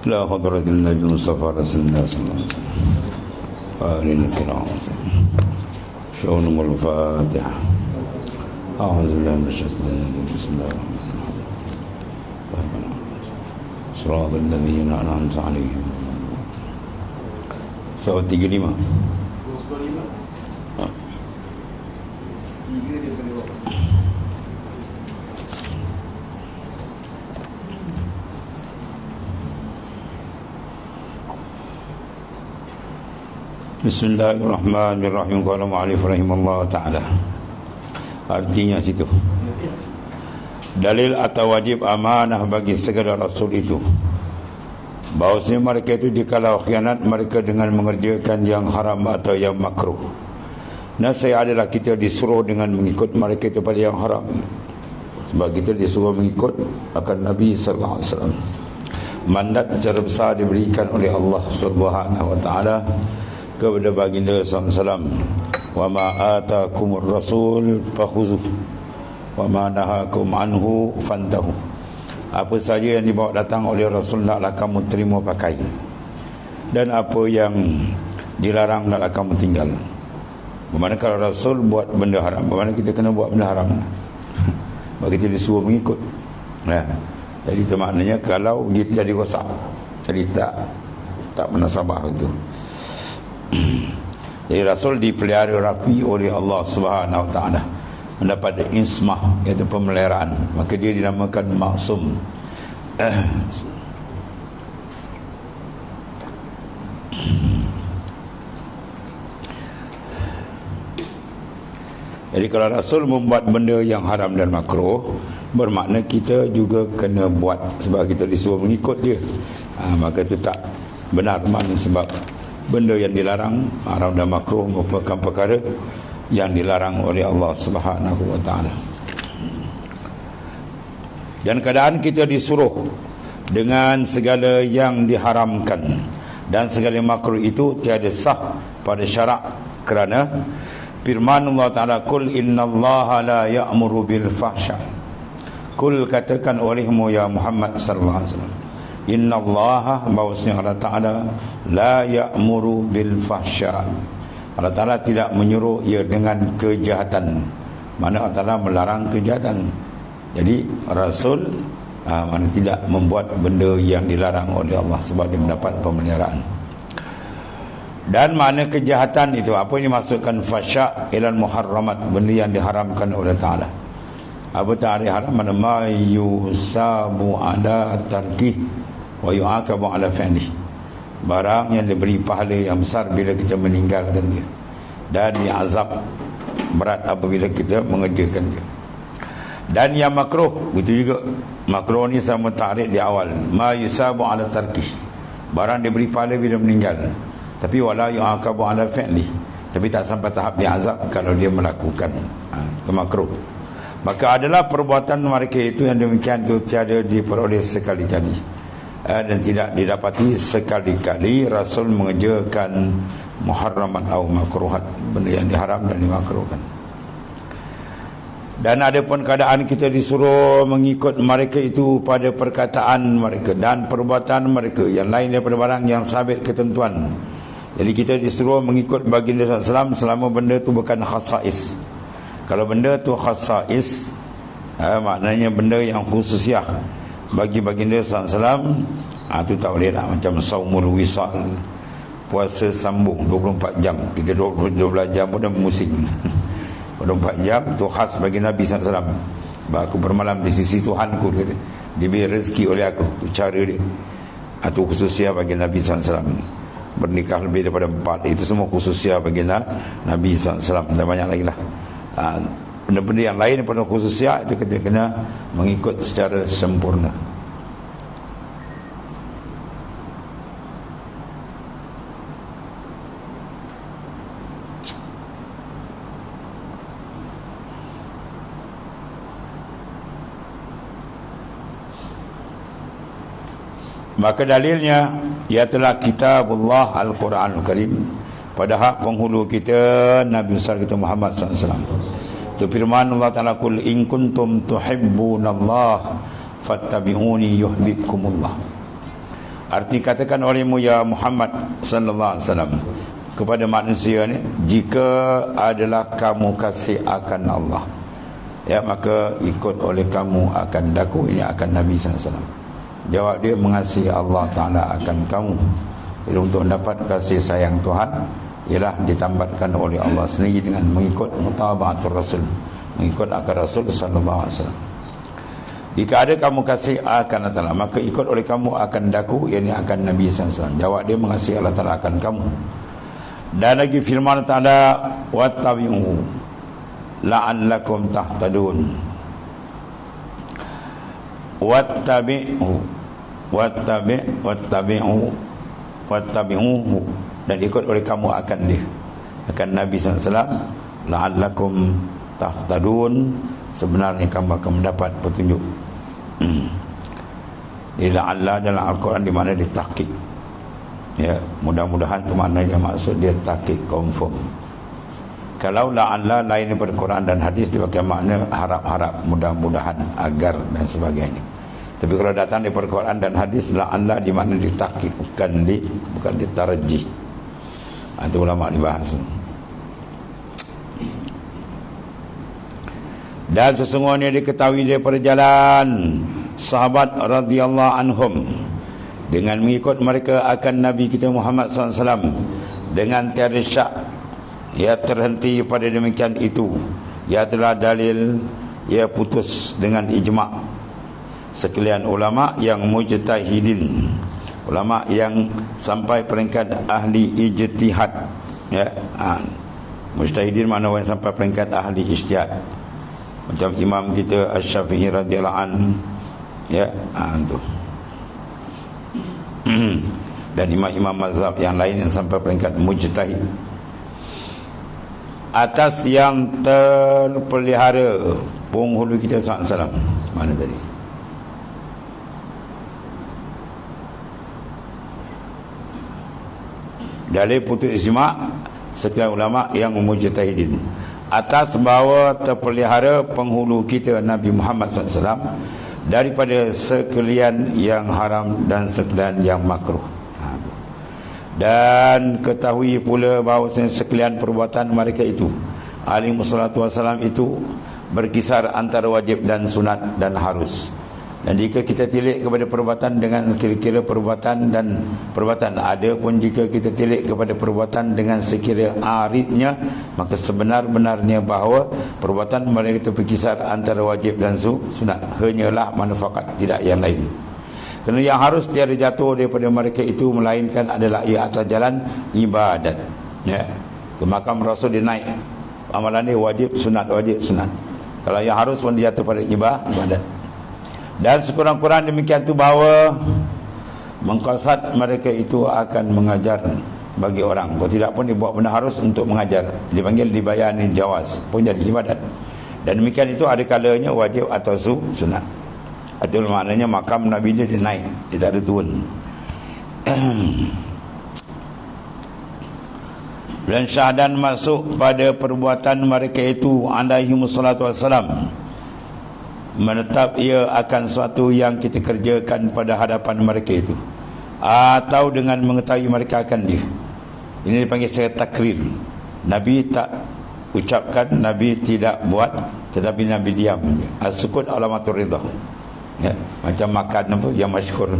لا حضرة النبي المصطفى رسول الله صلى الله عليه وسلم آلنا الكرام شؤونهم الفاتحة. أعوذ بالله من الشيطان الرجيم بسم الله الرحمن الرحيم صراط الذين أنعمت عليهم. Surat 35. Bismillahirrahmanirrahim. Qala mu'allif rahimahullah ta'ala. Artinya situ, dalil atau wajib amanah bagi segala rasul itu bahawasanya mereka itu dikalau khianat mereka dengan mengerjakan yang haram atau yang makruh. Nasihat adalah kita disuruh dengan mengikut mereka itu pada yang haram, sebab kita disuruh mengikut akan Nabi sallallahu alaihi wasallam. Mandat secara besar diberikan oleh Allah Subhanahu wa taala kepada baginda sallallahu alaihi wasallam. Wa ma atakumur rasul fakhuzuh wa ma nahakum anhu fantahu. Apa saja yang dibawa datang oleh Rasul naklah kamu terima pakai, dan apa yang dilarang naklah kamu tinggal. Bermakna kalau Rasul buat benda haram, bermakna kita kena buat benda haram. Bagi kita disuruh mengikut. Jadi itu maknanya kalau kita jadi rosak, jadi tak menasabah itu. Jadi Rasul dipelihara rapi oleh Allah Subhanahu wa taala, mendapat ismah, iaitu pemeliharaan, maka dia dinamakan maksum. Jadi kalau Rasul membuat benda yang haram dan makruh, bermakna kita juga kena buat, sebab kita disuruh mengikut dia. Maka itu tak benar makna, sebab benda yang dilarang, haram dan makruh merupakan perkara yang dilarang oleh Allah Subhanahu wa taala. Dan keadaan kita disuruh dengan segala yang diharamkan dan segala makruh itu tiada sah pada syarak, kerana firman Allah taala, "Qul innallaha la ya'muru bil fahsya." Kul, katakan olehmu ya Muhammad sallallahu alaihi wasallam, innallaha, bahwasanya Allah taala la ya'muru bil fahsya. Allah Ta'ala tidak menyuruh ia dengan kejahatan. Mana Allah Ta'ala melarang kejahatan. Jadi Rasul mana tidak membuat benda yang dilarang oleh Allah, sebab dia mendapat pemeliharaan. Dan mana kejahatan itu, apa yang dimaksudkan fasya ilal muharramat, benda yang diharamkan oleh Ta'ala. Apa ta'ala haram? Mana ma yusabu ala tarkih wa yu'akabu ala fi'lih, barang yang diberi pahala yang besar bila kita meninggalkan dia, dan diazab berat apabila kita mengerjakan dia. Dan yang makruh itu juga, makruh ni sama takrif di awal, ma yusabu ala tarkih, barang diberi pahala bila meninggal, tapi wala yu'aqabu ala fi'li, tapi tak sampai tahap diazab kalau dia melakukan. Itu makruh. Maka adalah perbuatan mereka itu yang demikian itu tiada diperoleh sekali-kali, dan tidak didapati sekali-kali Rasul mengerjakan muharraman atau makruhat, benda yang diharam dan dimakruhkan. Dan ada pun keadaan kita disuruh mengikut mereka itu pada perkataan mereka dan perbuatan mereka yang lain daripada barang yang sabit ketentuan. Jadi kita disuruh mengikut baginda SAW selama benda itu bukan khasais. Kalau benda itu khasais, maknanya benda yang khususiah bagi baginda SAW, itu tak boleh lah. Macam saumul wisal, puasa sambung 24 jam. Kita 12 jam pun dah musing. 24 jam tu khas bagi Nabi SAW. Aku bermalam di sisi Tuhanku, kata, diberi rezeki oleh aku. Itu cara dia. Itu khususiah bagi Nabi SAW. Bernikah lebih daripada 4, itu semua khususiah bagi Nabi SAW. Dan banyak lagi lah. Benda-benda yang lain daripada khususiah itu kita kena mengikut secara sempurna. Maka dalilnya ialah kitabullah Al-Quranul Karim, pada hak penghulu kita Nabi besar kita Muhammad SAW. Itu firman Allah Ta'ala, "Qul in kuntum tuhibbunallah fattabi'uni yuhibbukumullah." Arti katakan olehmu ya Muhammad sallallahu alaihi wasallam kepada manusia ni, jika adalah kamu kasih akan Allah, ya, maka ikut oleh kamu akan daku. Ini akan Nabi sallallahu alaihi wasallam. Jawab dia, mengasihi Allah Ta'ala akan kamu. Jadi untuk mendapat kasih sayang Tuhan ialah ditambatkan oleh Allah sendiri dengan mengikut mutaba'atul Rasul, mengikut akan Rasul sallallahu alaihi wasallam. Jika ada kamu kasih akan Allah Ta'ala, maka ikut oleh kamu akan daku, yakni akan Nabi sallallahu alaihi wasallam. Jawab dia, mengasihi Allah Ta'ala akan kamu. Dan lagi firman Allah Ta'ala, wattabi'u la'allakum tahtadun. Wattabi'uhu, dan ikut oleh kamu akan dia, akan Nabi SAW, la'allakum tahtadun, sebenarnya kamu akan mendapat petunjuk. La'alla dalam Al-Quran di mana ditahqiq, ya, mudah-mudahan itu maknanya, maksud dia tahqiq confirm. Kalau la'alla lain daripada Quran dan hadis dipakai makna harap-harap, mudah-mudahan, agar dan sebagainya. Tapi kalau datang daripada Quran dan hadis, la'alla di mana ditahqiq, bukan ditarjih. Itu ulama dibahas. Dan sesungguhnya diketahui daripada jalan sahabat radhiyallahu anhum dengan mengikut mereka akan Nabi kita Muhammad SAW dengan tiada syak, ia terhenti pada demikian itu, ia telah dalil, ia putus dengan ijma' sekalian ulama yang mujtahidin, ulama yang sampai peringkat ahli ijtihad, ya. Mujtahidin mana orang sampai peringkat ahli ijtihad, macam imam kita Asy-Syafi'i radhiyallahu anhu, ya, tu. Dan imam-imam mazhab yang lain yang sampai peringkat mujtahid, atas yang terpelihara penghulu kita SAW. Mana tadi? Dalil putus ijma' sekalian ulama yang mujtahidin, atas bahawa terpelihara penghulu kita Nabi Muhammad SAW daripada sekalian yang haram dan sekalian yang makruh. Dan ketahui pula bahawa sekalian perbuatan mereka itu alaihi wassalatu wassalam itu berkisar antara wajib dan sunat dan harus. Dan jika kita tilik kepada perbuatan dengan kira-kira perbuatan dan perbuatan, ada pun jika kita tilik kepada perbuatan dengan sekira aridnya, maka sebenar-benarnya bahawa perbuatan mereka itu berkisar antara wajib dan sunat, hanyalah manfaat, tidak yang lain. Kerana yang harus tiada jatuh daripada mereka itu melainkan adalah ia atas jalan ibadat, ya. Ke makam Rasul dia naik, amalan dia wajib sunat, wajib sunat. Kalau yang harus pun dia jatuh pada ibadat. Dan sekurang-kurang demikian tu bahawa mengqasad mereka itu akan mengajar bagi orang. Kalau tidak pun dibuat benda harus untuk mengajar, dipanggil dibayani jawaz, pun jadi ibadat. Dan demikian itu ada kalanya wajib atau sunat. Itu maknanya makam Nabi dia naik, dia tak ada turun. Dan syahadan masuk pada perbuatan mereka itu alaihi wassalatu wassalam, menetap ia akan suatu yang kita kerjakan pada hadapan mereka itu, atau dengan mengetahui mereka akan dia. Ini dipanggil sebagai takrir. Nabi tak ucapkan, Nabi tidak buat, tetapi Nabi diam. As-sukut alamatur ridha, ya. Macam makan apa yang masyhur,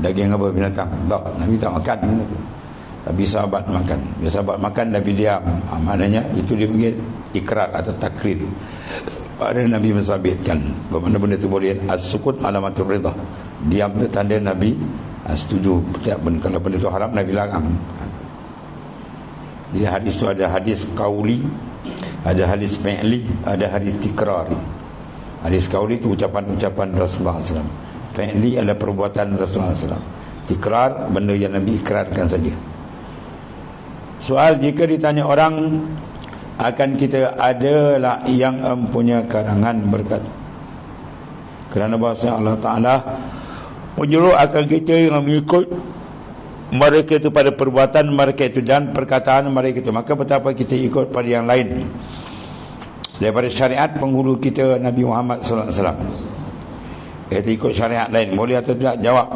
daging apa binatang, tak, Nabi tak makan benda tu. Tapi sahabat makan. Bila sahabat makan, Nabi diam. Maknanya itu dia panggil ikrar atau takrir. Pada Nabi mensabitkan bahawa benda itu boleh. As-sukut alamatul ridha, diam itu tanda Nabi setuju. Kalau benda itu haram, Nabi larang. Di hadis itu ada hadis qauli, ada hadis fi'li, ada hadis tikrari. Hadis qauli itu ucapan-ucapan Rasulullah SAW. Fi'li adalah perbuatan Rasulullah SAW. Tikrar, benda yang Nabi ikrarkan saja. Soal, jika ditanya orang akan kita, adalah yang empunya karangan berkat. Kerana bahasa Allah Ta'ala menyuruh akal kita yang mengikut mereka itu pada perbuatan mereka itu dan perkataan mereka itu. Maka betapa kita ikut pada yang lain daripada syariat penghulu kita Nabi Muhammad SAW. Kita ikut syariat lain, boleh atau tidak? Jawab,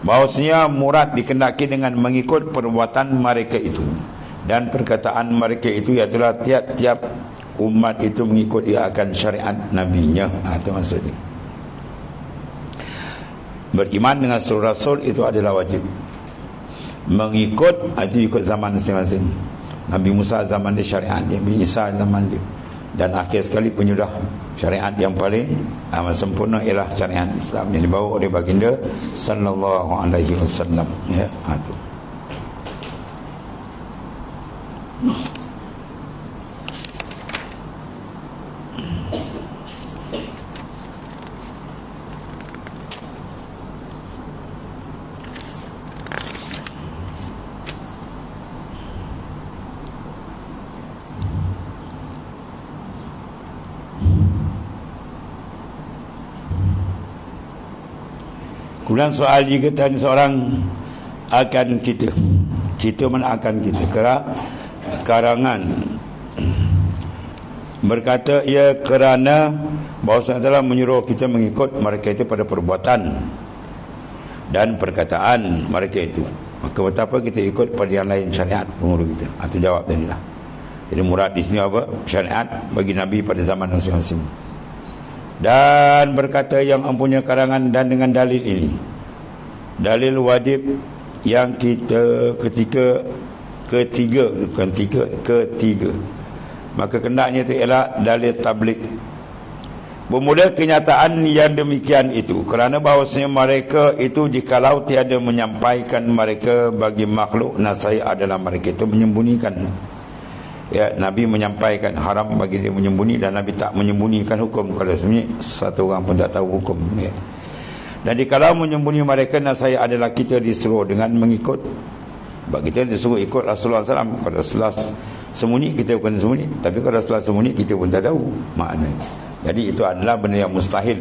bahwasanya murad dikendaki dengan mengikut perbuatan mereka itu dan perkataan mereka itu, iaitulah tiap-tiap umat itu mengikut ia akan syariat nabinya. Itu maksudnya. Beriman dengan seluruh rasul itu adalah wajib. Mengikut itu ikut zaman masing-masing. Nabi Musa zaman dia syariat dia, Nabi Isa zaman dia, dan akhir sekali penyudah syariat yang paling sempurna ialah syariat Islam yang dibawa oleh baginda sallallahu alaihi wasallam. Ya, itu. Kemudian soal jika tanya seorang akan kita mana akan kita karangan berkata ia kerana bahawa telah menyuruh kita mengikut mereka itu pada perbuatan dan perkataan mereka itu, maka betapa kita ikut pada yang lain syariat pengurus kita. Itu jawab tadi lah. Jadi murad di sini apa? Syariat bagi Nabi pada zaman masing-masing. Dan berkata yang mempunyai karangan dan dengan dalil ini, dalil wajib yang kita ketiga, maka kendaknya itu ialah dalil tabligh. Bermula kenyataan yang demikian itu kerana bahawasanya mereka itu jikalau tiada menyampaikan mereka bagi makhluk, nasihat adalah mereka itu menyembunyikan. Ya, Nabi menyampaikan haram bagi dia menyembunyi, dan Nabi tak menyembunyikan hukum. Kalau sebenarnya satu orang pun tak tahu hukum, ya. Dan dikalau menyembunyi mereka, nasihat adalah kita disuruh dengan mengikut. Sebab kita disuruh ikut Rasulullah SAW. Kalau Rasulullah sembunyi, kita bukan sembunyi. Tapi kalau Rasulullah sembunyi, kita pun tak tahu maknanya. Jadi itu adalah benda yang mustahil.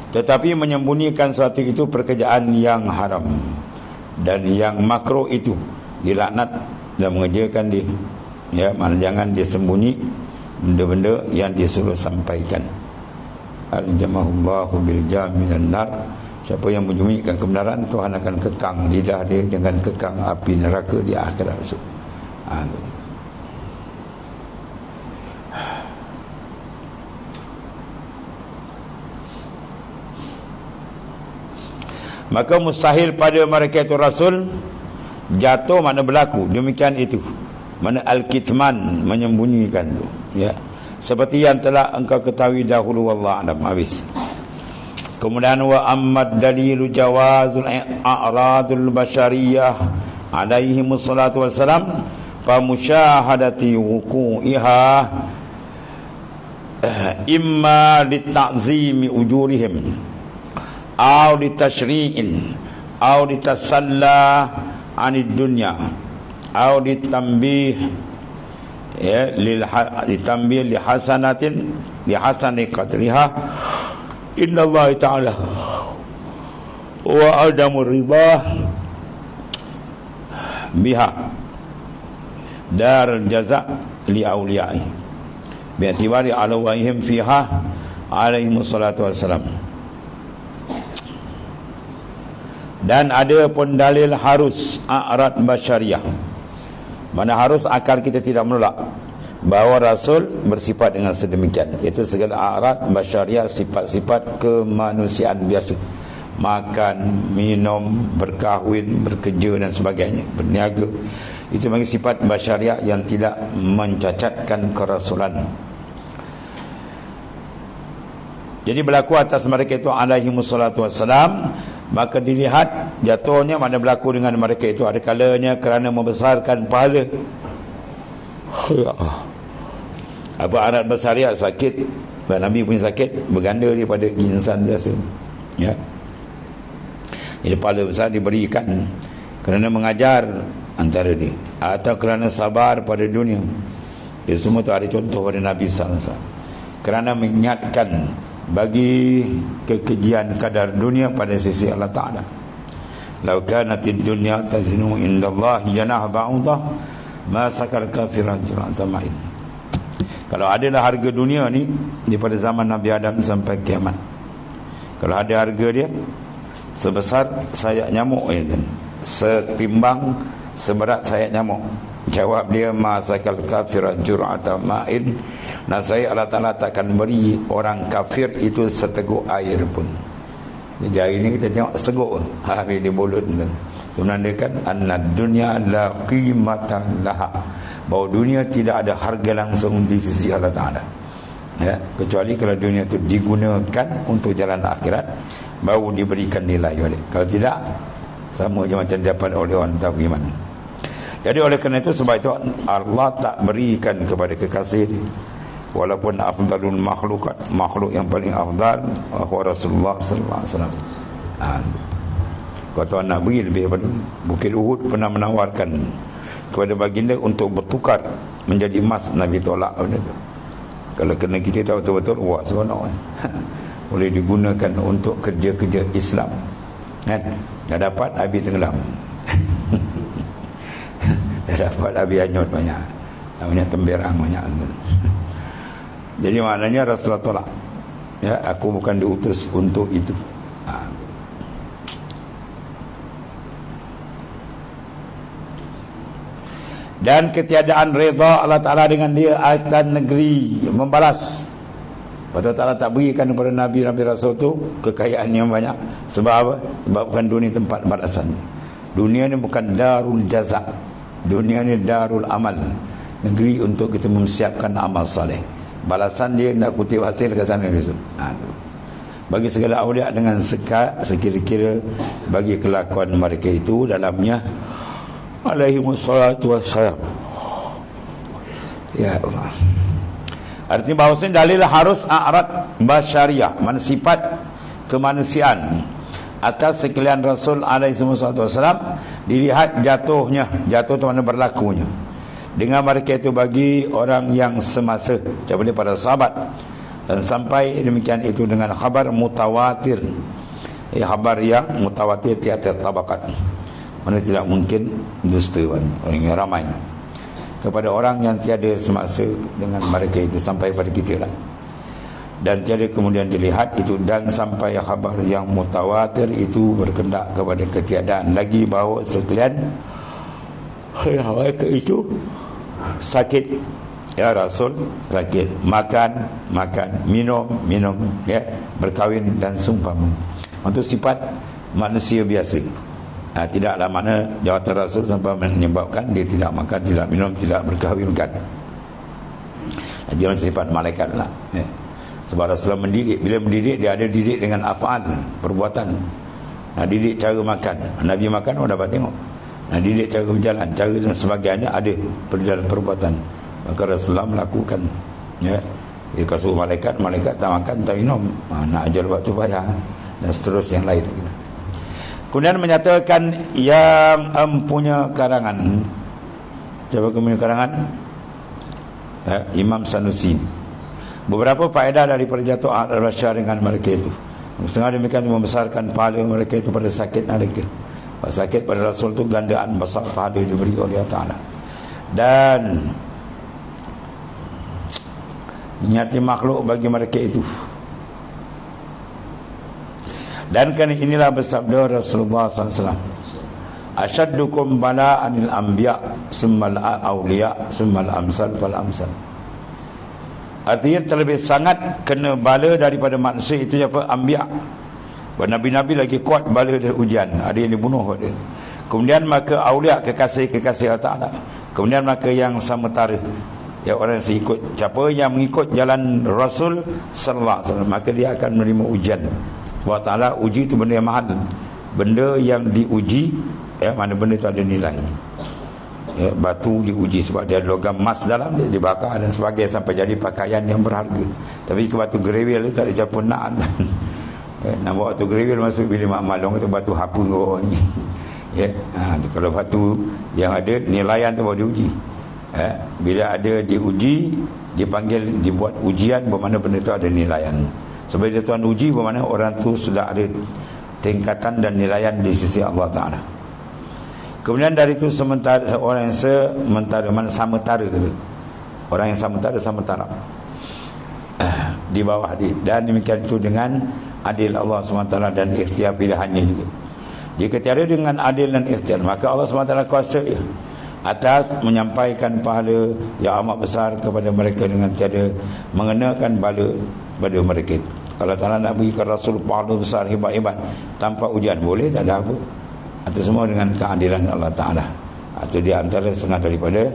Tetapi menyembunyikan sesuatu itu pekerjaan yang haram dan yang makruh, itu dilaknat dan mengerjakan dia. Ya, mana jangan dia sembunyi benda-benda yang dia suruh sampaikan. Al-jamahullahu bil jaminan nar. Siapa yang menyembunyikan kebenaran, Tuhan akan kekang lidah dia dengan kekang api neraka di akhirat. Maka mustahil pada mereka itu Rasul jatuh mana berlaku demikian itu. Mana al-kitman, menyembunyikan tu, ya, seperti yang telah engkau ketahui dahulu. Wallahu a'lam. Habis. Kemudian wa ammad dalilu jawazul a'radul basyariyah alaihi wassalatu wassalam fa musyahadati wuqu'iha imma lita'zimi ujurihim aw litashri'in aw litasalla 'anid dunya aw ditambih, ya, ditambih li hasanatin li hasani qadriha innallaha ta'ala wa adamu riba biha darul jaza li awliya'i bi'tibari alawaihim fiha alaihi wassalatu wassalam. Dan ada pun dalil harus a'rad basyariyah, mana harus akal kita tidak menolak bahawa Rasul bersifat dengan sedemikian, iaitu segala a'rad basyariyah, sifat-sifat kemanusiaan biasa, makan, minum, berkahwin, bekerja dan sebagainya, berniaga, itu bagi sifat basyariyah yang tidak mencacatkan kerasulan. Jadi berlaku atas mereka itu alaihi wassalatu wassalam, maka dilihat jatuhnya mana berlaku dengan mereka itu ada kalanya kerana membesarkan pahala. Apa anak basyariah sakit, Nabi punya sakit berganda daripada insan biasa, ya. Jadi pahala besar diberikan kerana mengajar antara dia, atau kerana sabar pada dunia. Itu semua tu ada contoh pada Nabi SAW. Kerana mengingatkan bagi kekejian kadar dunia pada sisi Allah Ta'ala. Lau kanatid dunya tazinu indallahi janah ba'udah ma sakal kafiran jur'atan ma'in. Kalau adalah harga dunia ni daripada zaman Nabi Adam sampai kiamat, kalau ada harga dia, sebesar sayap nyamuk, ya kan? Setimbang seberat sayap nyamuk. Jawab dia, masakal kafir jur'ata ma'in, nasai Allah Ta'ala takkan beri orang kafir itu seteguk air pun. Jadi hari ini kita tengok seteguk habis di mulut kan. Itu menandakan anna dunya la qimatan laha, bahawa dunia tidak ada harga langsung di sisi Allah Ta'ala, ya, kecuali kalau dunia itu digunakan untuk jalan akhirat, baru diberikan nilai oleh. Kalau tidak, sama je macam dapat oleh orang tak beriman. Jadi oleh kerana itu, sebab itu Allah tak berikan kepada kekasih, walaupun afdalul makhlukat, makhluk yang paling afdal wa Rasulullah sallallahu alaihi wasallam. Kalau tuan nak beri lebih daripada Bukit Uhud pernah menawarkan kepada baginda untuk bertukar menjadi emas, Nabi tolak benda tu. Kalau kena kita tahu betul-betul, wah seronok kan. Boleh digunakan untuk kerja-kerja Islam kan. Dah dapat habis tenggelam. Dah dapat habis hanyut banyak temberang banyak kan. Jadi maknanya Rasulullah tolak, ya, aku bukan diutus untuk itu. Dan ketiadaan redha Allah Ta'ala dengan dia akan negeri membalas. Allah Ta'ala tak berikan kepada Nabi-Nabi Rasul tu kekayaan yang banyak. Sebab apa? Sebab bukan dunia tempat balasan. Dunia ni bukan darul jaza, dunia ni darul amal, negeri untuk kita memsiapkan amal soleh. Balasan dia nak kutip hasil ke sana besok. Bagi segala awliya dengan sekira-kira bagi kelakuan mereka itu dalamnya alaihi wassalatu wassalam. Ya Allah. Artinya bahawasanya dalil harus a'rad basyariah, sifat kemanusiaan atas sekalian Rasul alaihi wassalatu wassalam dilihat jatuhnya. Jatuh itu mana berlakunya dengan mereka itu bagi orang yang semasa, seperti para sahabat. Dan sampai demikian itu dengan khabar mutawatir, khabar yang mutawatir tiap-tiap tabakat, mana tidak mungkin dusta orang yang ramai kepada orang yang tiada semasa dengan mereka itu sampai pada kita lah. Dan tiada kemudian dilihat itu, dan sampai khabar yang mutawatir itu berkendak kepada ketiadaan lagi bahawa sekalian mereka itu sakit, ya Rasul sakit, makan, minum, ya, berkahwin dan sumpah. Untuk sifat manusia biasa. Tidaklah mana jawatan Rasul sampai menyebabkan dia tidak makan, tidak minum, tidak berkahwinkan. Dia sifat malaikat lah, ya. Sebab Rasulullah mendidik, bila mendidik dia ada didik dengan af'al, perbuatan. Didik cara makan, Nabi makan orang dapat tengok. Didik cara berjalan, cara dan sebagainya ada dalam perbuatan. Maka Rasulullah melakukan, ya. Dia kasih malaikat tak makan, tak minum, nak ajar waktu payah, dan seterusnya yang lain. Kemudian menyatakan yang empunya karangan. Siapa punya karangan? Imam Sanusi. Beberapa faedah daripada jatuh al-rasyah dengan mereka itu. Setengah demikian membesarkan pahala mereka itu pada sakit mereka. Sakit pada Rasul itu gandaan besar pahala diberi oleh Allah Ta'ala. Dan niati makhluk bagi mereka itu. Dan kan inilah bersabda Rasulullah SAW, asyaddukum bala'anil anbiya summal awliya summal amsal fal amsal. Artinya terlebih sangat kena bala daripada manusia itu siapa? Anbiya. Nabi-nabi lagi kuat bala dan ujian, ada yang dibunuh dia. Kemudian maka awliya, kekasih-kekasih Allah Ta'ala. Kemudian maka yang sementara, ya, orang yang ikut, siapa yang mengikut jalan Rasul sallallahu alaihi wasallam, maka dia akan menerima ujian. Allah Ta'ala uji itu benda yang mahal, benda yang diuji, ya, mana benda itu ada nilai, ya, batu diuji sebab dia ada logam emas dalam dia, dibakar dan sebagainya sampai jadi pakaian yang berharga. Tapi ke batu gerewil itu tak ada siapa nak. Nak bawa batu gerewil masuk bilik mak malong itu batu hapun ke bawah ni, ya. Kalau batu yang ada nilaian tu baru diuji, ya. Bila ada diuji, dipanggil, dibuat ujian, bermakna benda itu ada nilaian. Sebab dia Tuhan uji, bermakna orang tu sudah ada tingkatan dan nilaian di sisi Allah Ta'ala. Kemudian dari itu sementara, orang yang sementara, mana sementara gitu, orang yang sementara di bawah dia. Dan demikian itu dengan adil Allah SWT dan ikhtiar pilihannya juga. Jika tiada dengan adil dan ikhtiar, maka Allah SWT kuasa atas menyampaikan pahala yang amat besar kepada mereka dengan tiada mengenakan bala pada mereka. Kalau Allah nak berikan Rasul pahala besar hebat-hebat tanpa ujian, boleh, tak ada apa. Itu semua dengan keadilan Allah Ta'ala. Itu dia antara setengah daripada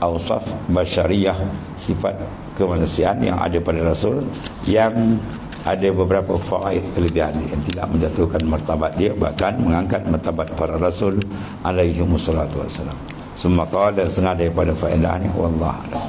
awsaf basyariyah, sifat kemanusiaan yang ada pada Rasul, yang ada beberapa fawaid kelebihan yang tidak menjatuhkan martabat dia, bahkan mengangkat martabat para Rasul alaihi wassalatu wassalam. Semua qala setengah daripada faedah ni, wallahu a'lam.